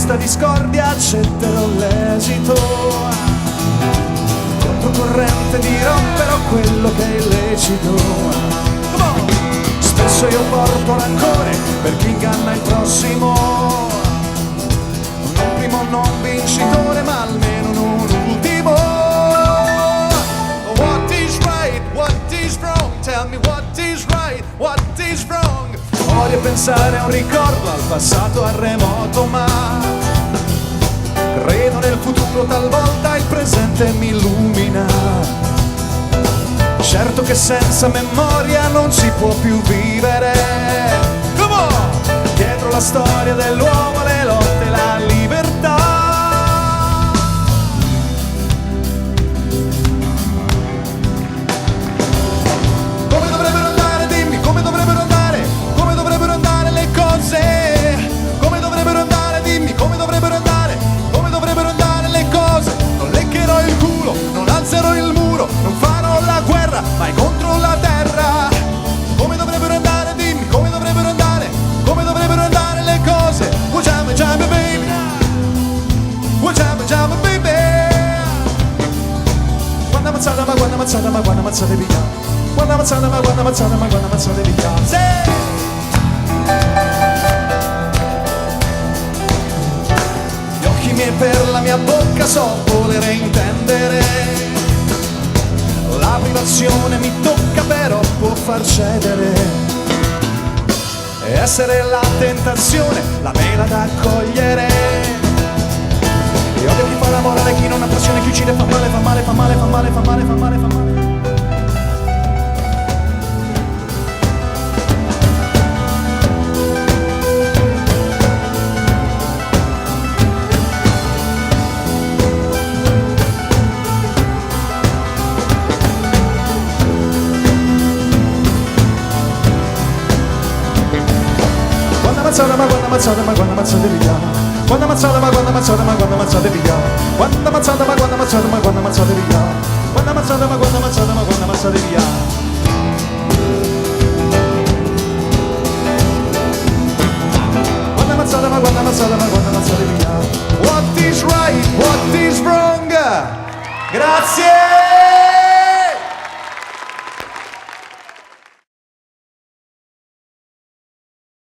questa discordia accetterò l'esito. Controcorrente dirò però quello che è illecito. Spesso io porto rancore per chi inganna il prossimo. Non primo, non vincitore, ma almeno non ultimo. What is right, what is wrong? Tell me what is right, what is wrong? Voglio pensare a un ricordo, al passato, al remoto, ma credo nel futuro, talvolta il presente mi illumina. Certo che senza memoria non si può più vivere. Come on! Dietro la storia dell'uomo, le lotte, la libertà. Come dovrebbero andare, dimmi, come dovrebbero andare? Come dovrebbero andare le cose? Come dovrebbero andare, dimmi, come dovrebbero andare? Come dovrebbero andare le cose? Non leccherò il culo, non alzerò il muro, non farò la guerra, vai contro la terra. Come dovrebbero andare, dimmi, come dovrebbero andare? Come dovrebbero andare le cose? Wajama jama baby, wajama jama baby. Quando ammazzata ma quando ammazzata ma quando ammazzate via. Quando ammazzata ma quando ammazzata ma quando ammazzate via. Sì! Gli occhi miei per la mia bocca so volere intendere. La privazione mi tocca però può far cedere. E essere la tentazione, la mela da accogliere. Io odio chi fa la morale, chi non ha passione, chi uccide fa male, fa male, fa male, fa male, fa male, fa male, fa male. Ma quando ammazzate ma quando ammazzate via. Quando ammazzate ma quando ammazzate ma quando ammazzate via. Quando ammazzate ma quando ammazzate ma quando ammazzate via. Quando ammazzate ma quando ammazzate ma quando ammazzate via. Quando ammazzate ma quando ammazzate ma quando ammazzate via. What is right, what is wrong? Grazie.